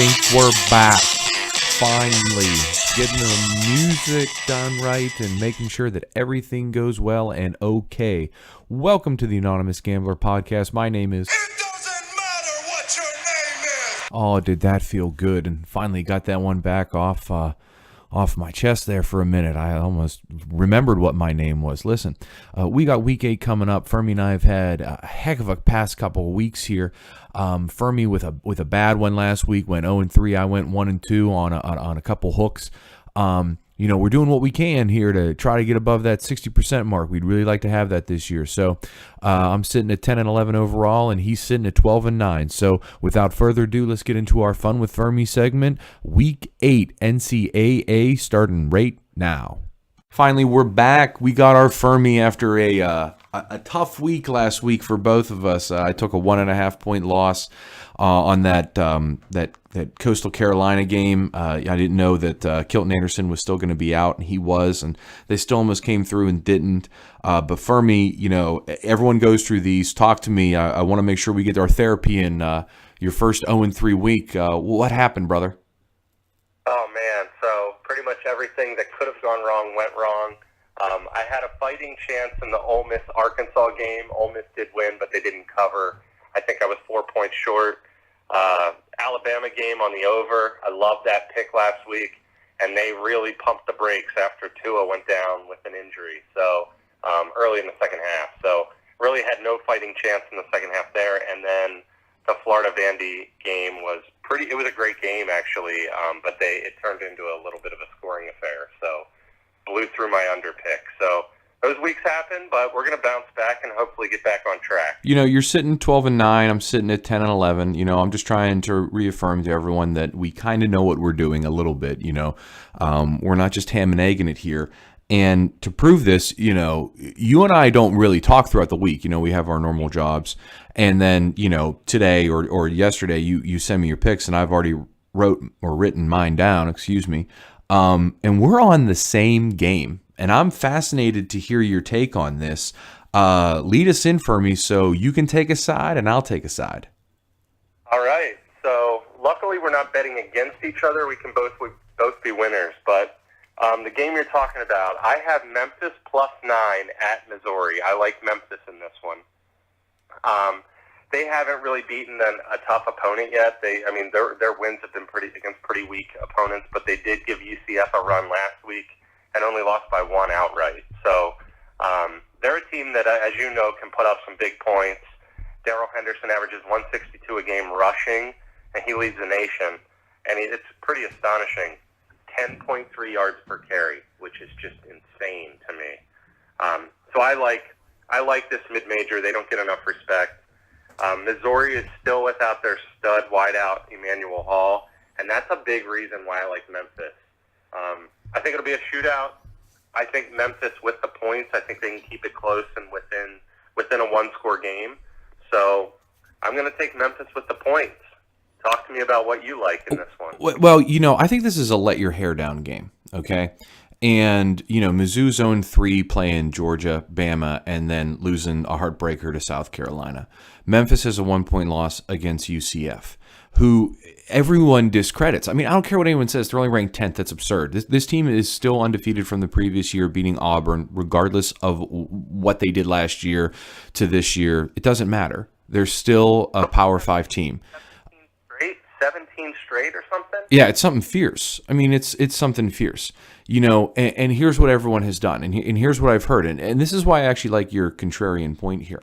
think we're back. Finally, getting the music done right and making sure that everything goes well and okay. Welcome to the Anonymous Gambler Podcast. My name is... It doesn't matter what your name is! Oh, did that feel good? And finally got that one back off my chest there for a minute. I almost remembered what my name was. Listen, we got week 8 coming up. Fuhrmy and I have had a heck of a past couple of weeks here. Fuhrmy with a bad one last week, went 0-3. I went 1-2 on a couple hooks. We're doing what we can here to try to get above that 60% mark. We'd really like to have that this year. So I'm sitting at 10-11 overall, and he's sitting at 12-9. So without further ado, let's get into our Fun with Fuhrmy segment. Week 8 NCAA starting right now. Finally, we're back. We got our Fuhrmy after a tough week last week for both of us. I took a 1.5 point loss on that Coastal Carolina game. I didn't know that Kilton Anderson was still going to be out, and he was, and they still almost came through and didn't. But Fuhrmy, everyone goes through these. Talk to me. I want to make sure we get our therapy in your first 0-3 week. What happened, brother? Oh, man. So pretty much everything that could have gone wrong went wrong. I had a fighting chance in the Ole Miss-Arkansas game. Ole Miss did win, but they didn't cover. I think I was 4 points short. Alabama game on the over. I loved that pick last week, and they really pumped the brakes after Tua went down with an injury. So early in the second half. So really had no fighting chance in the second half there. And then the Florida-Vandy game was it was a great game, actually, but it turned into a little bit of a scoring affair. So blew through my under pick. So those weeks happen, but we're going to bounce back and hopefully get back on track. You're sitting 12-9. I'm sitting at 10-11. I'm just trying to reaffirm to everyone that we kind of know what we're doing a little bit. We're not just ham and egging it here. And to prove this, you and I don't really talk throughout the week. We have our normal jobs. And then, today or yesterday, you send me your picks, and I've already written mine down, and we're on the same game. And I'm fascinated to hear your take on this. Lead us in for me so you can take a side and I'll take a side. All right. So luckily we're not betting against each other. We can both be winners. But the game you're talking about, I have Memphis +9 at Missouri. I like Memphis in this one. They haven't really beaten a tough opponent yet. Their wins have been against pretty weak opponents, but they did give UCF a run last week and only lost by 1 outright. So they're a team that, as you know, can put up some big points. Darrell Henderson averages 162 a game rushing, and he leads the nation. And it's pretty astonishing. 10.3 yards per carry, which is just insane to me. So I like this mid-major. They don't get enough respect. Missouri is still without their stud wideout, Emmanuel Hall, and that's a big reason why I like Memphis. I think it'll be a shootout. I think Memphis with the points, I think they can keep it close and within a one-score game. So I'm going to take Memphis with the points. Talk to me about what you like in this one. Well, I think this is a let your hair down game, okay? And, Mizzou's 0-3 playing Georgia, Bama, and then losing a heartbreaker to South Carolina. Memphis has a 1-point loss against UCF, who everyone discredits. I don't care what anyone says. They're only ranked 10th. That's absurd. This team is still undefeated from the previous year, beating Auburn, regardless of what they did last year to this year. It doesn't matter. They're still a Power 5 team. 17 straight or something? Yeah, it's something fierce. It's something fierce. And here's what everyone has done, and here's what I've heard, and this is why I actually like your contrarian point here.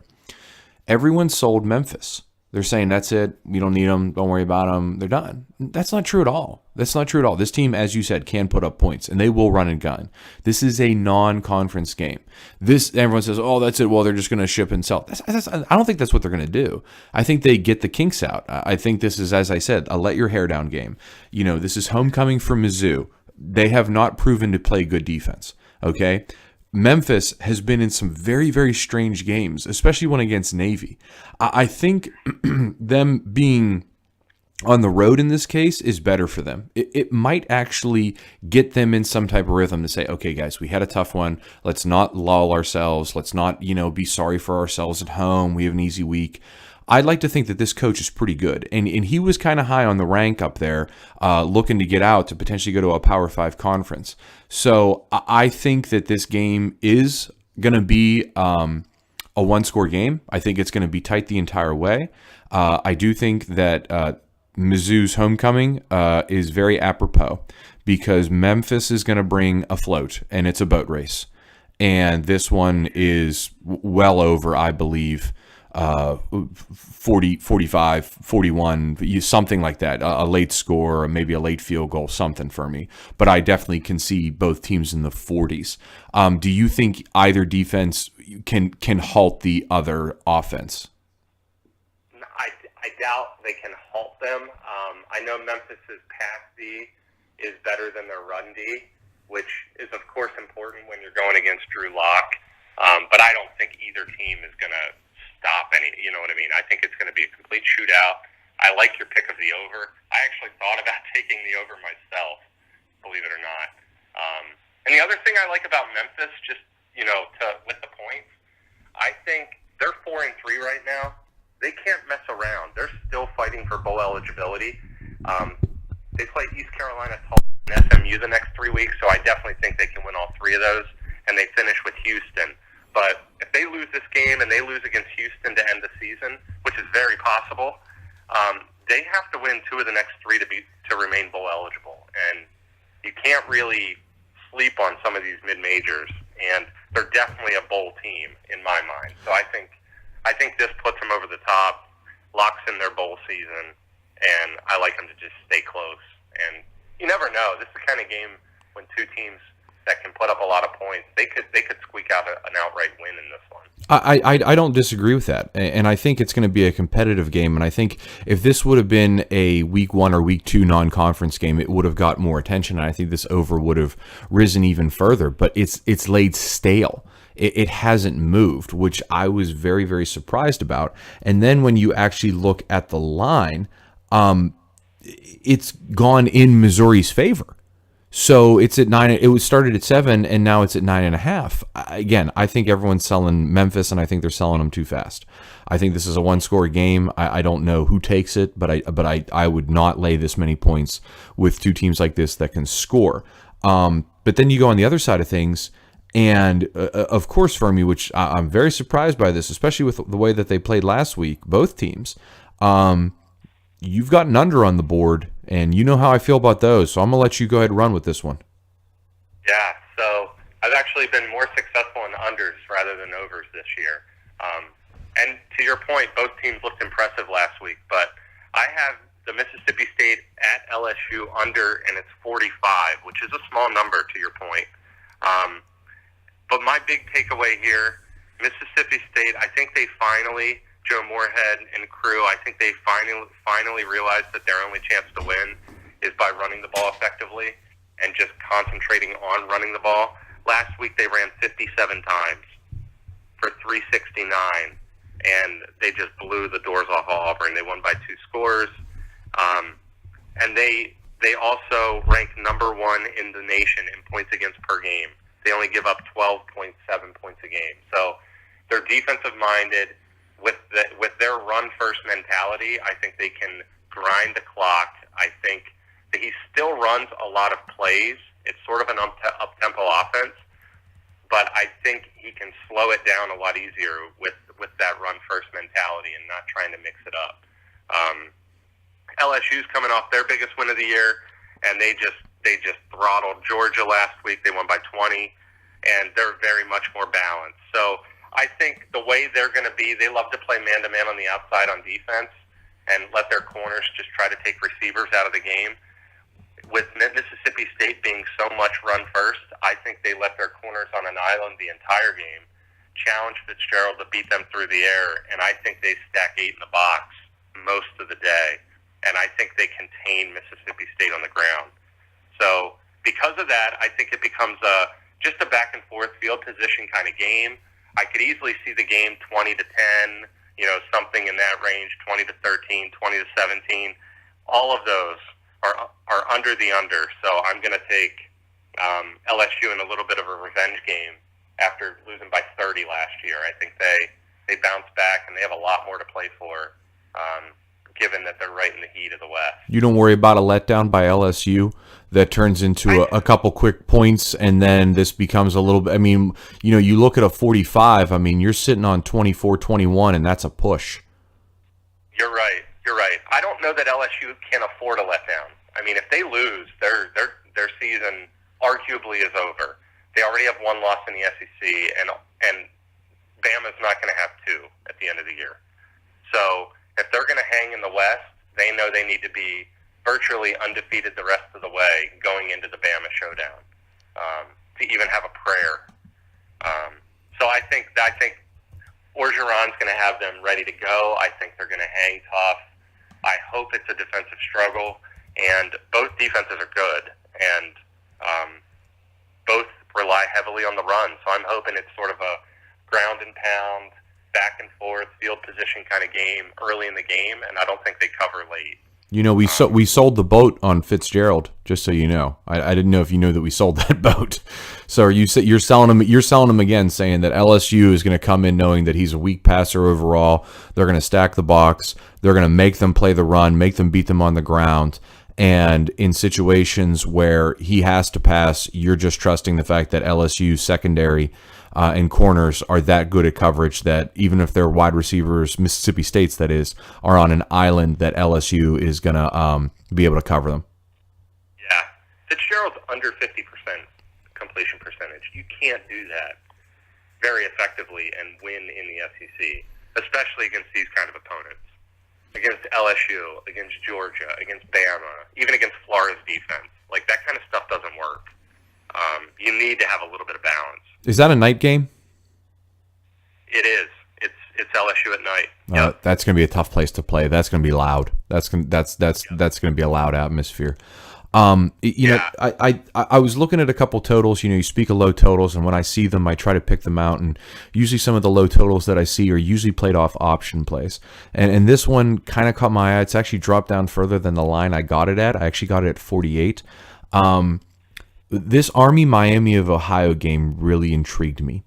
Everyone sold Memphis. They're saying, that's it, we don't need them, don't worry about them, they're done. That's not true at all. This team, as you said, can put up points, and they will run and gun. This is a non-conference game. Everyone says, oh, that's it, well, they're just going to ship and sell. I don't think that's what they're going to do. I think they get the kinks out. I think this is, as I said, a let your hair down game. This is homecoming for Mizzou. They have not proven to play good defense, okay? Memphis has been in some very, very strange games, especially one against Navy. I think them being on the road in this case is better for them. It might actually get them in some type of rhythm to say, okay, guys, we had a tough one. Let's not lull ourselves. Let's not, be sorry for ourselves at home. We have an easy week. I'd like to think that this coach is pretty good. And he was kind of high on the rank up there, looking to get out to potentially go to a Power 5 conference. So I think that this game is going to be a one-score game. I think it's going to be tight the entire way. I do think that Mizzou's homecoming is very apropos because Memphis is going to bring a float, and it's a boat race. And this one is well over, I believe, 40, 45, 41, something like that, a late score, or maybe a late field goal, something for me. But I definitely can see both teams in the 40s. Do you think either defense can halt the other offense? I doubt they can halt them. I know Memphis's pass D is better than their run D, which is, of course, important when you're going against Drew Lock. But I don't think either team is going to stop any, you know what I mean? I think it's going to be a complete shootout. I like your pick of the over. I actually thought about taking the over myself, believe it or not. And the other thing I like about Memphis, just, with the points, I think they're 4-3 right now. They can't mess around. They're still fighting for bowl eligibility. They play East Carolina, Tulsa, and SMU the next 3 weeks, so I definitely think they can win all three of those, and they finish with Houston. But if they lose this game and they lose against Houston to end the season, which is very possible, they have to win two of the next three to remain bowl eligible. And you can't really sleep on some of these mid-majors, and they're definitely a bowl team in my mind. So I think this puts them over the top, locks in their bowl season, and I like them to just stay close. And you never know. This is the kind of game when two teams that can put up a lot of points, they could squeak out an outright win in this one. I don't disagree with that, and I think it's going to be a competitive game. And I think if this would have been a week 1 or week 2 non-conference game, it would have got more attention, and I think this over would have risen even further. But it's laid stale. It hasn't moved, which I was very, very surprised about. And then when you actually look at the line, it's gone in Missouri's favor. So it's at 9. It was started at 7, and now it's at 9.5. Again, I think everyone's selling Memphis, and I think they're selling them too fast. I think this is a one-score game. I don't know who takes it, but I would not lay this many points with two teams like this that can score. But then you go on the other side of things, and of course, Fuhrmy, which I'm very surprised by this, especially with the way that they played last week, both teams. You've got an under on the board, and you know how I feel about those, so I'm going to let you go ahead and run with this one. Yeah, so I've actually been more successful in unders rather than overs this year. And to your point, both teams looked impressive last week, but I have the Mississippi State at LSU under, and it's 45, which is a small number to your point. But my big takeaway here, Mississippi State, I think they finally, Joe Moorhead and crew, I think they finally realized that their only chance to win is by running the ball effectively and just concentrating on running the ball. Last week they ran 57 times for 369, and they just blew the doors off Auburn. They won by 2 scores. And they also rank number 1 in the nation in points against per game. They only give up 12.7 points a game. So they're defensive-minded. With their run-first mentality, I think they can grind the clock. I think that he still runs a lot of plays. It's sort of an up-tempo offense, but I think he can slow it down a lot easier with that run-first mentality and not trying to mix it up. LSU's coming off their biggest win of the year, and they just throttled Georgia last week. They won by 20, and they're very much more balanced. So I think the way they're going to be, they love to play man-to-man on the outside on defense and let their corners just try to take receivers out of the game. With Mississippi State being so much run first, I think they let their corners on an island the entire game, challenge Fitzgerald to beat them through the air, and I think they stack 8 in the box most of the day. And I think they contain Mississippi State on the ground. So because of that, I think it becomes just a back-and-forth field position kind of game. I could easily see the game 20-10, something in that range, 20-13, 20-17. All of those are under the under. So I'm going to take LSU in a little bit of a revenge game after losing by 30 last year. I think they bounce back, and they have a lot more to play for, given that they're right in the heat of the West. You don't worry about a letdown by LSU that turns into a couple quick points, and then this becomes a little bit. I mean, you look at a 45. I mean, you're sitting on 24-21, and that's a push. You're right. I don't know that LSU can afford a letdown. I mean, if they lose, their season arguably is over. They already have one loss in the SEC, and Bama's not going to have two at the end of the year. So if they're going to hang in the West, they know they need to be virtually undefeated the rest of the way going into the Bama showdown to even have a prayer. So I think Orgeron's going to have them ready to go. I think they're going to hang tough. I hope it's a defensive struggle, and both defenses are good, and both rely heavily on the run. So I'm hoping it's sort of a ground and pound, back and forth, field position kind of game early in the game, and I don't think they cover late. We sold the boat on Fitzgerald, just so you know. I didn't know if you knew that we sold that boat. So you're selling him again, saying that LSU is going to come in knowing that he's a weak passer overall. They're going to stack the box. They're going to make them play the run, make them beat them on the ground. And in situations where he has to pass, you're just trusting the fact that LSU secondary and corners are that good at coverage that even if their wide receivers, Mississippi State's that is, are on an island, that LSU is going to be able to cover them. Yeah. Fitzgerald's under 50% completion percentage. You can't do that very effectively and win in the SEC, especially against these kind of opponents. Against LSU, against Georgia, against Bama, even against Florida's defense. Like, that kind of stuff doesn't work. You need to have a little bit of balance. Is that a night game? It is. It's LSU at night. Yep. That's going to be a tough place to play. That's going to be loud. That's going to be a loud atmosphere. I was looking at a couple totals. You speak of low totals, and when I see them, I try to pick them out. And usually, some of the low totals that I see are usually played off option plays. And this one kind of caught my eye. It's actually dropped down further than the line I got it at. I actually got it at 48. This Army-Miami of Ohio game really intrigued me.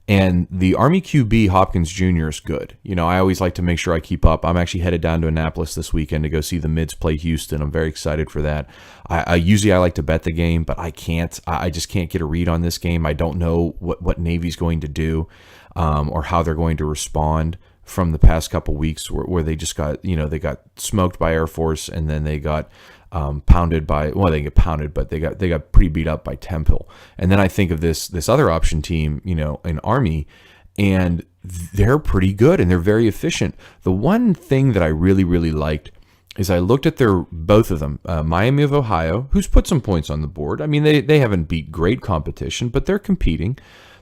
And the Army QB, Hopkins Jr., is good. I always like to make sure I keep up. I'm actually headed down to Annapolis this weekend to go see the Mids play Houston. I'm very excited for that. I usually like to bet the game, but I can't. I just can't get a read on this game. I don't know what Navy's going to do or how they're going to respond from the past couple weeks where they just got, they got smoked by Air Force, and then they got pounded by, well, they get pounded, but they got pretty beat up by Temple. And then I think of this other option team, in Army, and they're pretty good and they're very efficient. The one thing that I really, really liked is I looked at both of them, Miami of Ohio, who's put some points on the board. I mean, they haven't beat great competition, but they're competing.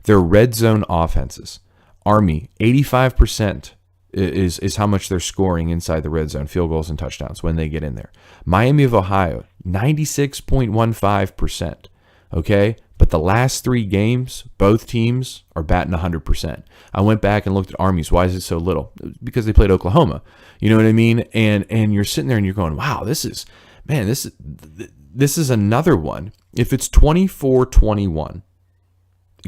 Their red zone offenses. Army, 85% is how much they're scoring inside the red zone, field goals and touchdowns when they get in there. Miami of Ohio, 96.15%. Okay? But the last 3 games, both teams are batting 100%. I went back and looked at Army's. Why is it so little? Because they played Oklahoma. You know what I mean? And you're sitting there and you're going, wow, this is another one. If it's 24-21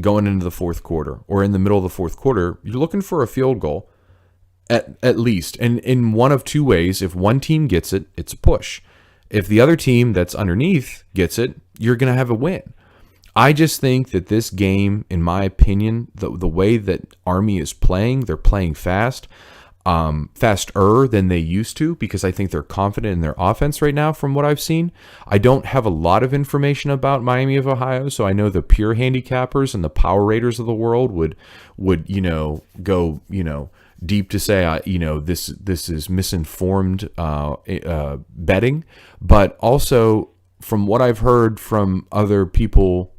going into the fourth quarter or in the middle of the fourth quarter, you're looking for a field goal at least. And in one of two ways, if one team gets it, it's a push. If the other team that's underneath gets it, you're going to have a win. I just think that this game, in my opinion, the way that Army is playing, they're playing fast, faster than they used to, because I think they're confident in their offense right now from what I've seen. I don't have a lot of information about Miami of Ohio, so I know the pure handicappers and the Power Raiders of the world would go deep to say this is misinformed betting, but also from what I've heard from other people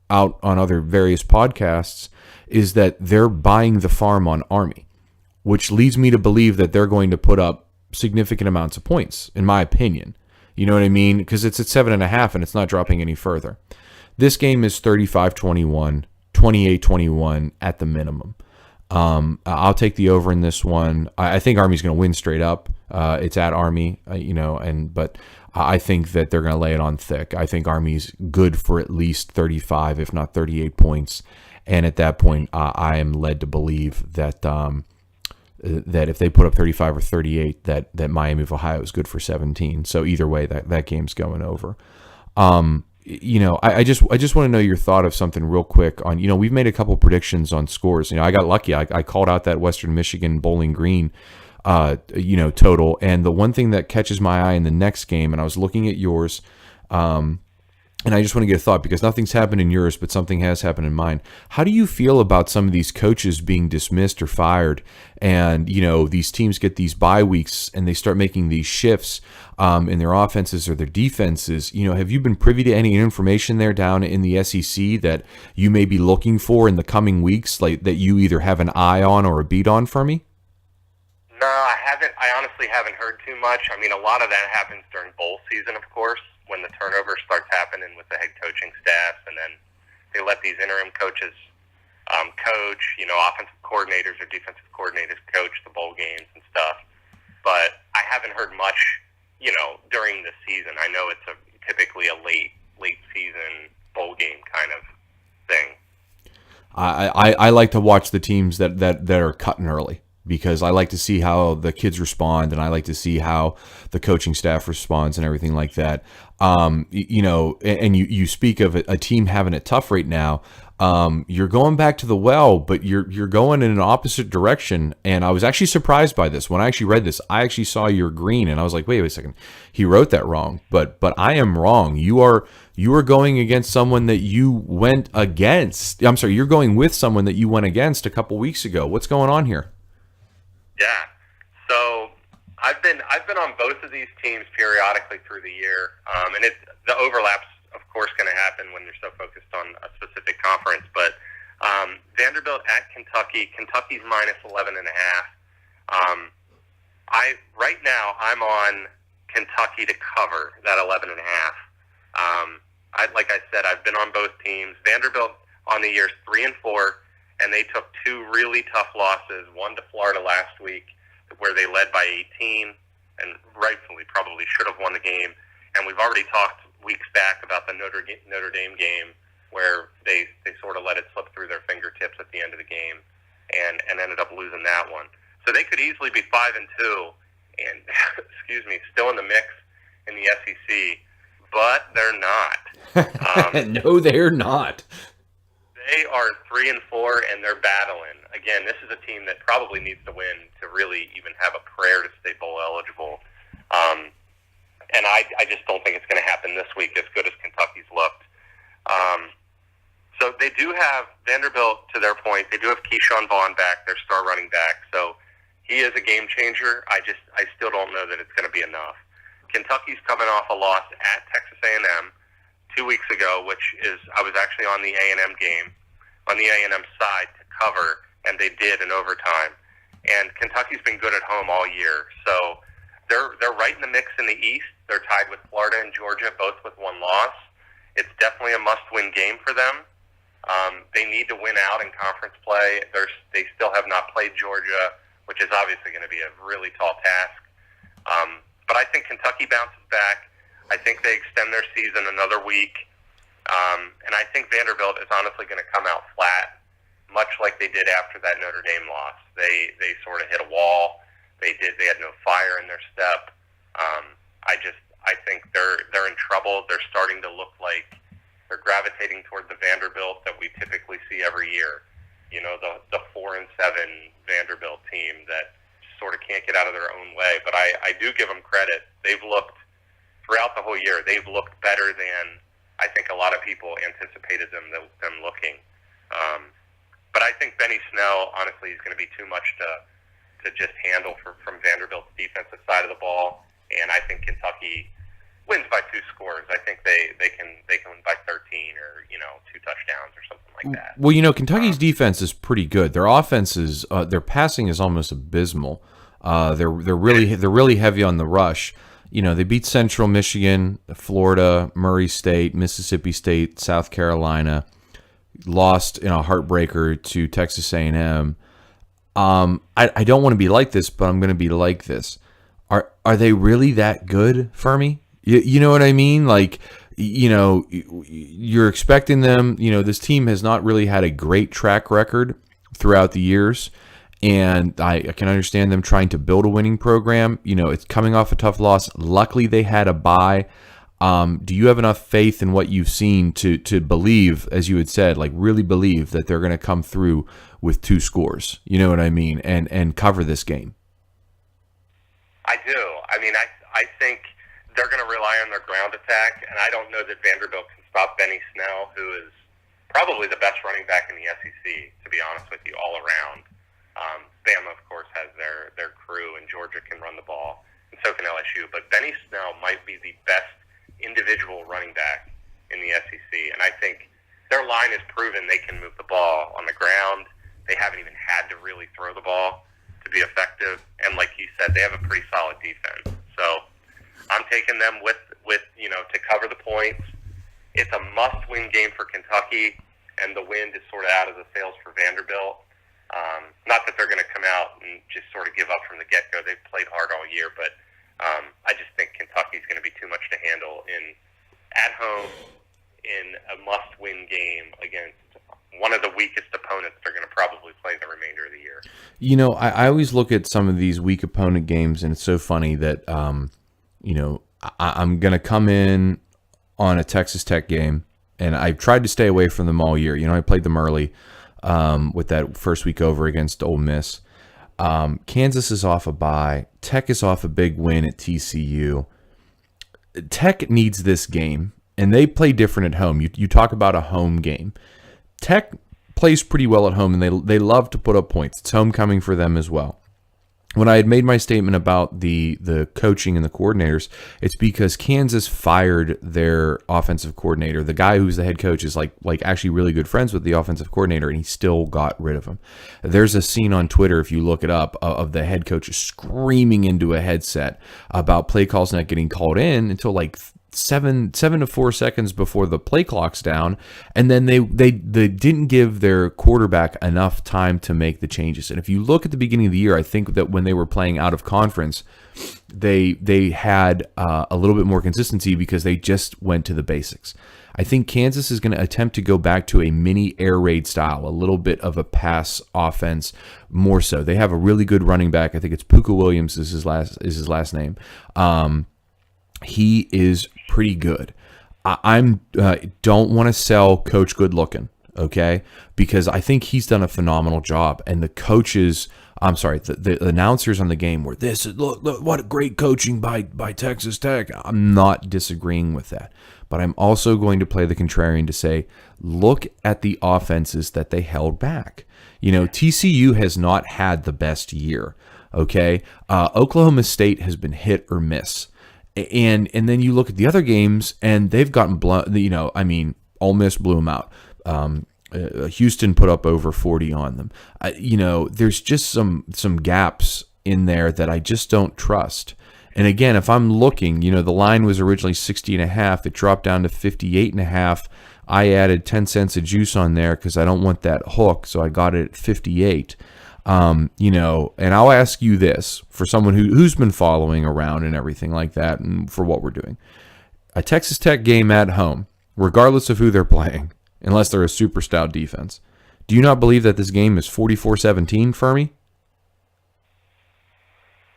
out on other various podcasts is that they're buying the farm on Army, which leads me to believe that they're going to put up significant amounts of points, in my opinion. You know what I mean? Because it's at 7.5 and it's not dropping any further. This game is 35-21, 28-21 at the minimum. I'll take the over in this one. I think Army's going to win straight up. It's at Army, but I think that they're going to lay it on thick. I think Army's good for at least 35, if not 38 points. And at that point, I am led to believe that that if they put up 35 or 38, that Miami of Ohio is good for 17. So either way, that game's going over. I just want to know your thought of something real quick on, we've made a couple predictions on scores. I got lucky. I called out that Western Michigan Bowling Green, total. And the one thing that catches my eye in the next game, and I was looking at yours, and I just want to get a thought because nothing's happened in yours, but something has happened in mine. How do you feel about some of these coaches being dismissed or fired? And, these teams get these bye weeks and they start making these shifts in their offenses or their defenses. Have you been privy to any information there down in the SEC that you may be looking for in the coming weeks, like that you either have an eye on or a beat on for me? No, I haven't. I honestly haven't heard too much. I mean, a lot of that happens during bowl season, of course, when the turnover starts happening with the head coaching staffs, and then they let these interim coaches coach, offensive coordinators or defensive coordinators coach the bowl games and stuff. But I haven't heard much, during the season. I know it's typically a late season bowl game kind of thing. I like to watch the teams that are cutting early, because I like to see how the kids respond, and I like to see how the coaching staff responds and everything like that. And you speak of a team having it tough right now. You're going back to the well, but you're going in an opposite direction. And I was actually surprised by this. When I actually read this, I actually saw your green, and I was like, wait a second, he wrote that wrong. But I am wrong. You are going against someone that you went against. I'm sorry, you're going with someone that you went against a couple weeks ago. What's going on here? Yeah. So I've been on both of these teams periodically through the year, and the overlap's of course going to happen when you're so focused on a specific conference. But Vanderbilt at Kentucky, Kentucky's minus 11.5. Right now I'm on Kentucky to cover that 11.5. Like I said, I've been on both teams. Vanderbilt on the year is 3-4. And they took two really tough losses, one to Florida last week where they led by 18 and rightfully probably should have won the game. And we've already talked weeks back about the Notre Dame game where they sort of let it slip through their fingertips at the end of the game and ended up losing that one. So they could easily be 5-2 and, still in the mix in the SEC, but they're not. No, they're not. They are 3-4, and they're battling. Again, this is a team that probably needs to win to really even have a prayer to stay bowl eligible. And I just don't think it's going to happen this week, as good as Kentucky's looked. So they do have Vanderbilt, to their point. They do have Keyshawn Vaughn back, their star running back. So he is a game changer. I still don't know that it's going to be enough. Kentucky's coming off a loss at Texas A&M 2 weeks ago, which is, I was actually on the A&M game, on the A&M side to cover, and they did in overtime. And Kentucky's been good at home all year. So they're right in the mix in the East. They're tied with Florida and Georgia, both with one loss. It's definitely a must-win game for them. They need to win out in conference play. They still have not played Georgia, which is obviously going to be a really tall task. But I think Kentucky bounces back. I think they extend their season another week. And I think Vanderbilt is honestly going to come out flat, much like they did after that Notre Dame loss. They sort of hit a wall. They had no fire in their step. I think they're in trouble. They're starting to look like they're gravitating toward the Vanderbilt that we typically see every year. The 4-7 Vanderbilt team that sort of can't get out of their own way. But I do give them credit. They've looked, throughout the whole year, they've looked better than I think a lot of people anticipated them looking. But I think Benny Snell, honestly, is going to be too much to just handle from Vanderbilt's defensive side of the ball. And I think Kentucky wins by 2 scores. I think they can win by 13 or 2 touchdowns or something like that. Well, Kentucky's defense is pretty good. Their offense is their passing is almost abysmal. They're really heavy on the rush. They beat Central Michigan, Florida, Murray State, Mississippi State, South Carolina. Lost in a heartbreaker to Texas A&M. I don't want to be like this, but I'm going to be like this. Are they really that good, Fuhrmy? You know what I mean? Like, you're expecting them. This team has not really had a great track record throughout the years, And I can understand them trying to build a winning program. It's coming off a tough loss. Luckily, they had a bye. Do you have enough faith in what you've seen to believe, as you had said, like really believe that they're going to come through with 2 scores? You know what I mean? And cover this game. I do. I mean, I think they're going to rely on their ground attack, and I don't know that Vanderbilt can stop Benny Snell, who is probably the best running back in the SEC, to be honest with you, all around. Bama, of course, has their crew, and Georgia can run the ball, and so can LSU. But Benny Snell might be the best individual running back in the SEC, and I think their line has proven they can move the ball on the ground. They haven't even had to really throw the ball to be effective, and like you said, they have a pretty solid defense. So I'm taking them with to cover the points. It's a must-win game for Kentucky, and the wind is sort of out of the sails for Vanderbilt. Not that they're going to come out and just sort of give up from the get-go. They've played hard all year, but I just think Kentucky's going to be too much to handle at home in a must-win game against one of the weakest opponents they're going to probably play the remainder of the year. I always look at some of these weak opponent games, and it's so funny that, I'm going to come in on a Texas Tech game, and I've tried to stay away from them all year. I played them early with that first week over against Ole Miss. Kansas is off a bye. Tech is off a big win at TCU. Tech needs this game, and they play different at home. You talk about a home game. Tech plays pretty well at home, and they love to put up points. It's homecoming for them as well. When I had made my statement about the coaching and the coordinators, it's because Kansas fired their offensive coordinator. The guy who's the head coach is like actually really good friends with the offensive coordinator, and he still got rid of him. There's a scene on Twitter, if you look it up, of the head coach screaming into a headset about play calls not getting called in until like 7 to 4 seconds before the play clock's down, and then they didn't give their quarterback enough time to make the changes. And if you look at the beginning of the year, I think that when they were playing out of conference, they had a little bit more consistency because they just went to the basics. I think Kansas is going to attempt to go back to a mini air raid style, a little bit of a pass offense more so. They have a really good running back. I think it's Puka Williams is his last name. He is pretty good. I don't want to sell Coach Good Looking, okay? Because I think he's done a phenomenal job, and the coaches, the announcers on the game were look what a great coaching by Texas Tech. I'm not disagreeing with that, but I'm also going to play the contrarian to say, look at the offenses that they held back. TCU has not had the best year, okay? Oklahoma State has been hit or miss. And then you look at the other games, and they've gotten blown. Ole Miss blew them out. Houston put up over 40 on them. There's just some gaps in there that I just don't trust. And again, if I'm looking, the line was originally 60.5. It dropped down to 58.5. I added 10 cents of juice on there because I don't want that hook, so I got it at 58. And I'll ask you this for someone who's been following around and everything like that, and for what we're doing. A Texas Tech game at home, regardless of who they're playing, unless they're a super stout defense, do you not believe that this game is 44-17, Fuhrmy?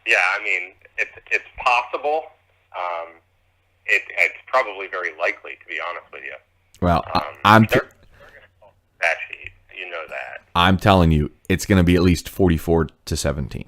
Yeah, it's possible. It's probably very likely, to be honest with you. Well, they're going to call that sheet. You know that. I'm telling you, it's going to be at least 44-17,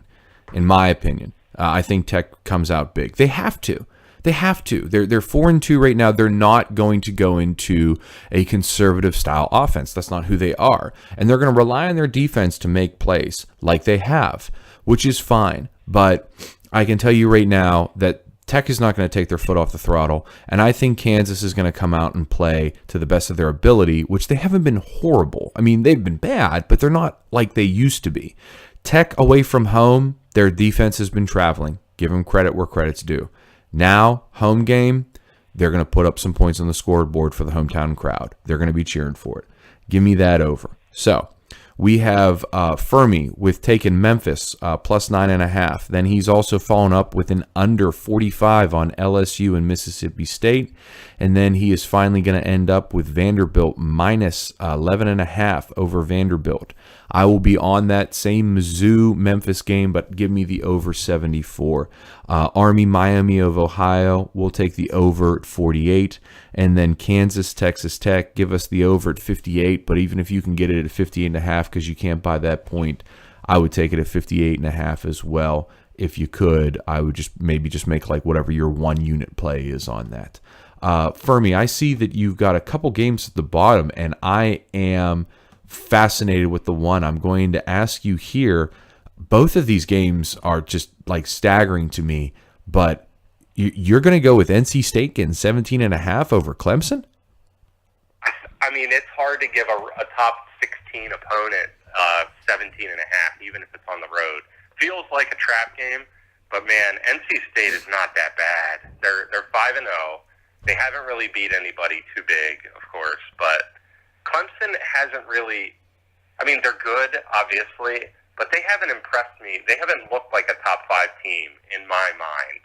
in my opinion. I think Tech comes out big. They have to. They're 4-2 right now. They're not going to go into a conservative style offense. That's not who they are. And they're going to rely on their defense to make plays like they have, which is fine. But I can tell you right now that Tech is not going to take their foot off the throttle, and I think Kansas is going to come out and play to the best of their ability, which they haven't been horrible. They've been bad, but they're not like they used to be. Tech away from home, their defense has been traveling. Give them credit where credit's due. Now, home game, they're going to put up some points on the scoreboard for the hometown crowd. They're going to be cheering for it. Give me that over. So, we have Fuhrmy with taking Memphis plus 9.5. Then he's also followed up with an under 45 on LSU and Mississippi State. And then he is finally going to end up with Vanderbilt minus 11.5 over Vanderbilt. I will be on that same Mizzou-Memphis game, but give me the over 74. Army-Miami of Ohio, we'll take the over at 48. And then Kansas-Texas Tech, give us the over at 58. But even if you can get it at 58.5 because you can't buy that point, I would take it at 58.5 as well. If you could, I would just make like whatever your 1 unit play is on that. Fuhrmy, I see that you've got a couple games at the bottom, and I am fascinated with the one I'm going to ask you here. Both of these games are just like staggering to me, but you're going to go with NC State getting 17.5 over Clemson? I mean, it's hard to give a top 16 opponent 17.5, even if it's on the road. Feels like a trap game, but man, NC State is not that bad. They're 5-0. They haven't really beat anybody too big, of course, but Clemson hasn't really. I mean, they're good, obviously, but they haven't impressed me. They haven't looked like a top 5 team in my mind.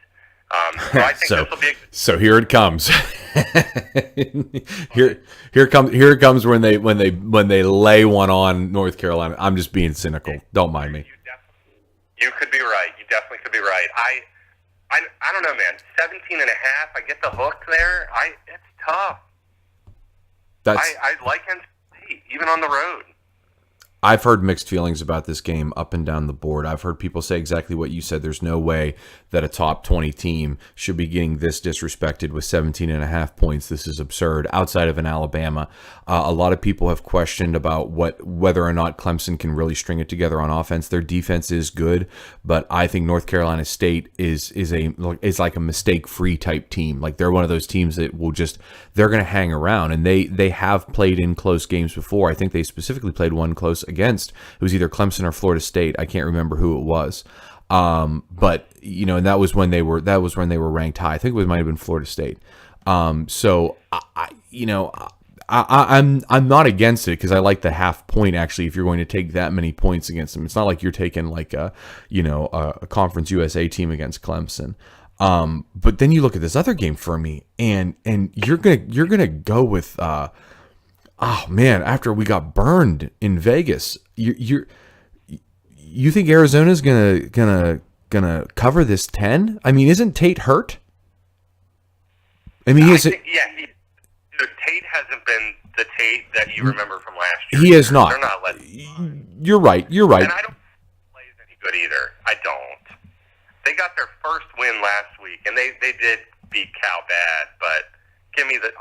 So I think this will be. So here it comes. here it comes when they lay one on North Carolina. I'm just being cynical. Don't mind me. You could be right. You definitely could be right. I don't know, man. 17.5. I get the hook there. It's tough. I like NC State, even on the road. I've heard mixed feelings about this game up and down the board. I've heard people say exactly what you said. There's no way that a top 20 team should be getting this disrespected with 17.5 points. This is absurd. Outside of an Alabama, a lot of people have questioned about whether or not Clemson can really string it together on offense. Their defense is good, but I think North Carolina State is like a mistake-free type team. Like they're one of those teams that they're going to hang around, and they have played in close games before. I think they specifically played one close against. It was either Clemson or Florida State. I can't remember who it was. But and that was when they were ranked high. I think it might have been Florida State. So I'm not against it because I like the half point actually. If you're going to take that many points against them, it's not like you're taking like a Conference USA team against Clemson. But then you look at this other game for me, and you're gonna go with. Oh man! After we got burned in Vegas, you think Arizona's gonna cover this 10? I mean, isn't Tate hurt? I mean, Tate hasn't been the Tate that you remember from last year. He is not. They're not letting. You're right. And I don't think he plays any good either. I don't. They got their first win last week, and they did beat Cal bad, but.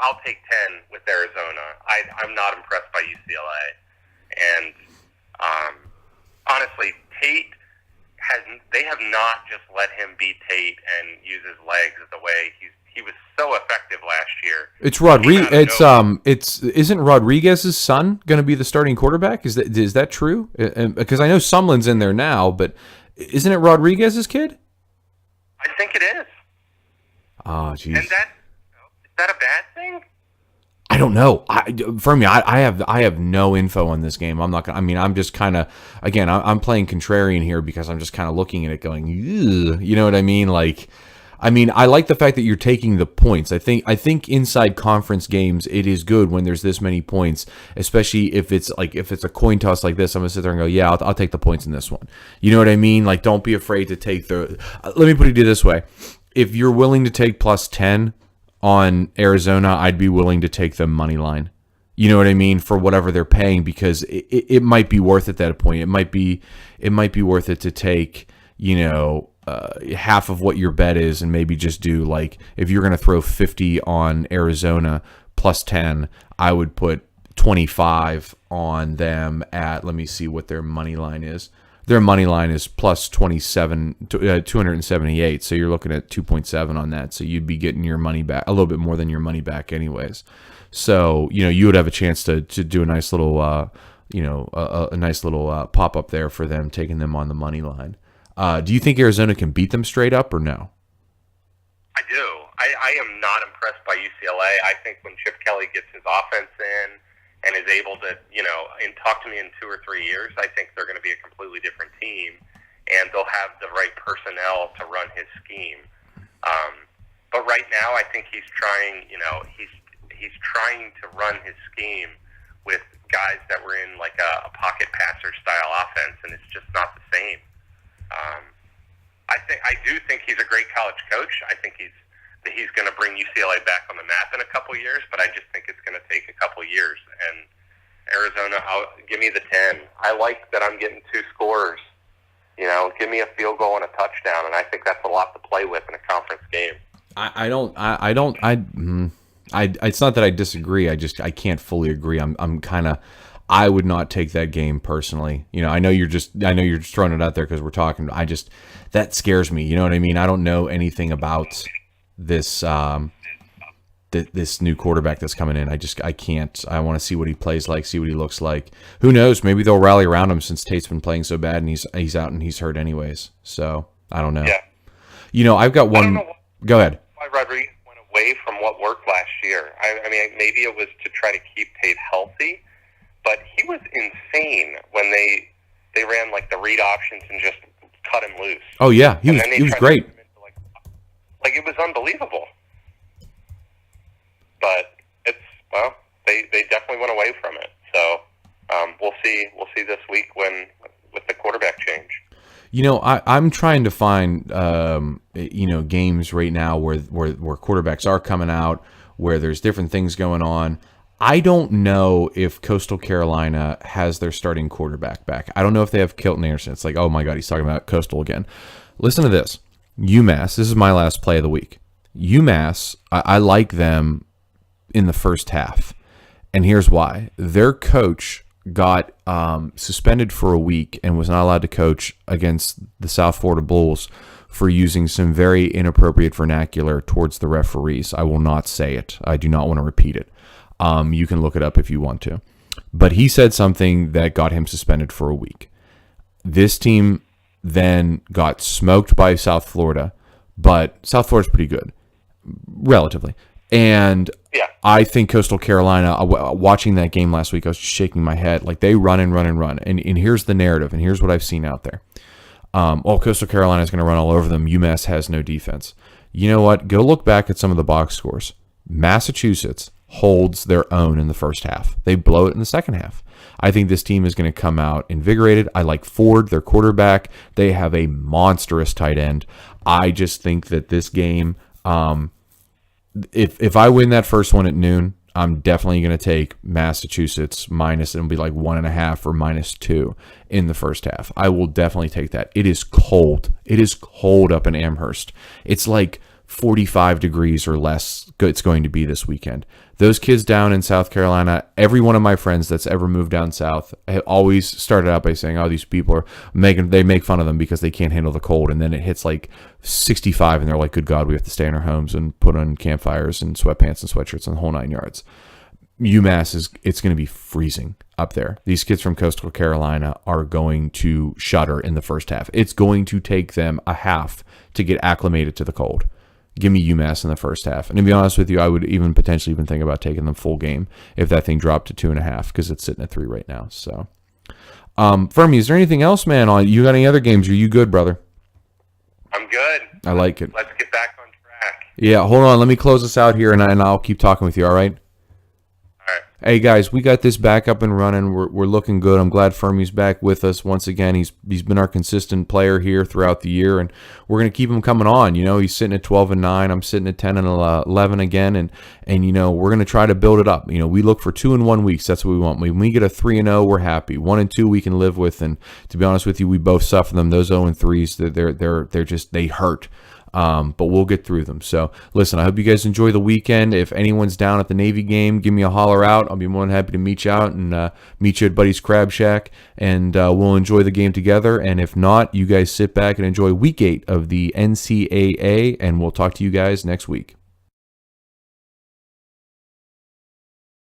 I'll take 10 with Arizona. I'm not impressed by UCLA. And honestly, they have not just let him beat Tate and use his legs the way he was so effective last year. It's isn't Rodriguez's son going to be the starting quarterback? Is that true? Because I know Sumlin's in there now, but isn't it Rodriguez's kid? I think it is. Oh, jeez. And is that a bad thing? I don't know. For me, I have no info on this game. I'm not gonna. I mean, I'm just kind of I'm playing contrarian here because I'm just kind of looking at it, going, ugh, you know what I mean? Like, I mean, I like the fact that you're taking the points. I think inside conference games, it is good when there's this many points, especially if it's a coin toss like this. I'm gonna sit there and go, yeah, I'll take the points in this one. You know what I mean? Like, don't be afraid to take the. Let me put it this way: if you're willing to take plus 10. On Arizona, I'd be willing to take them money line. You know what I mean? For whatever they're paying, because it might be worth it at that point. It might be worth it to take, half of what your bet is and maybe just do like, if you're going to throw 50 on Arizona plus 10, I would put 25 on them at, let me see what their money line is. Their money line is plus 278, so you're looking at 2.7 on that. So you'd be getting your money back, a little bit more than your money back anyways. So, you would have a chance to do a nice little, a nice little pop up there for them, taking them on the money line. Do you think Arizona can beat them straight up or no? I do. I am not impressed by UCLA. I think when Chip Kelly gets his offense in, and is able to, and talk to me in 2 or 3 years, I think they're going to be a completely different team, and they'll have the right personnel to run his scheme. But right now, I think he's trying, he's trying to run his scheme with guys that were in like a pocket passer style offense, and it's just not the same. I do think he's a great college coach. I think he's going to bring UCLA back on the map in a couple years, but I just think it's going to take a couple years. And Arizona, give me the 10. I like that I'm getting 2 scorers. You know, give me a field goal and a touchdown, and I think that's a lot to play with in a conference game. It's not that I disagree. I can't fully agree. I would not take that game personally. You know, I know you're just throwing it out there because we're talking. That scares me. You know what I mean? I don't know anything about this this new quarterback that's coming in. I can't. I want to see what he plays like, see what he looks like. Who knows? Maybe they'll rally around him since Tate's been playing so bad and he's out and he's hurt anyways. So I don't know. Yeah. You know, I've got one. Go ahead. Why Rodriguez went away from what worked last year? I mean, maybe it was to try to keep Tate healthy, but he was insane when they ran like the read options and just cut him loose. Oh yeah, he was great. Like it was unbelievable. But they definitely went away from it. So we'll see this week with the quarterback change. You know, I'm trying to find games right now where quarterbacks are coming out, where there's different things going on. I don't know if Coastal Carolina has their starting quarterback back. I don't know if they have Kilton Anderson. It's like, oh my God, he's talking about Coastal again. Listen to this. UMass, this is my last play of the week. UMass, I like them in the first half. And here's why. Their coach got suspended for a week and was not allowed to coach against the South Florida Bulls for using some very inappropriate vernacular towards the referees. I will not say it. I do not want to repeat it. You can look it up if you want to. But he said something that got him suspended for a week. This team then got smoked by South Florida, but South Florida's pretty good, relatively. And yeah. I think Coastal Carolina, watching that game last week, I was just shaking my head. Like, they run and run and run. And here's the narrative, and here's what I've seen out there. Coastal Carolina is going to run all over them. UMass has no defense. You know what? Go look back at some of the box scores. Massachusetts holds their own in the first half. They blow it in the second half. I think this team is going to come out invigorated. I like Ford, their quarterback. They have a monstrous tight end. I just think that this game, if I win that first one at noon, I'm definitely going to take Massachusetts minus. It'll be like 1.5 or -2 in the first half. I will definitely take that. It is cold. It is cold up in Amherst. It's like 45 degrees or less it's going to be this weekend. Those kids down in South Carolina, every one of my friends that's ever moved down south always started out by saying, oh, these people are they make fun of them because they can't handle the cold. And then it hits like 65 and they're like, good God, we have to stay in our homes and put on campfires and sweatpants and sweatshirts and the whole 9 yards. UMass it's going to be freezing up there. These kids from Coastal Carolina are going to shudder in the first half. It's going to take them a half to get acclimated to the cold. Give me UMass in the first half. And to be honest with you, I would even potentially think about taking them full game if that thing dropped to 2.5 because it's sitting at 3 right now. So, Fuhrmy, is there anything else, man? You got any other games? Are you good, brother? I'm good. I like it. Let's get back on track. Yeah, hold on. Let me close this out here, and I'll keep talking with you, all right? Hey guys, we got this back up and running. We're looking good. I'm glad Fuhrmy's back with us once again. He's been our consistent player here throughout the year, and we're gonna keep him coming on. You know, he's sitting at 12-9. I'm sitting at 10-11 again, and you know we're gonna try to build it up. You know, we look for 2-1 weeks. That's what we want. When we get a 3-0, we're happy. 1-2 we can live with, and to be honest with you, we both suffer them. Those 0-3s, they're just they hurt. But we'll get through them. So listen, I hope you guys enjoy the weekend. If anyone's down at the Navy game, give me a holler out. I'll be more than happy to meet you out and meet you at Buddy's Crab Shack, and we'll enjoy the game together. And if not, you guys sit back and enjoy week 8 of the NCAA, and we'll talk to you guys next week.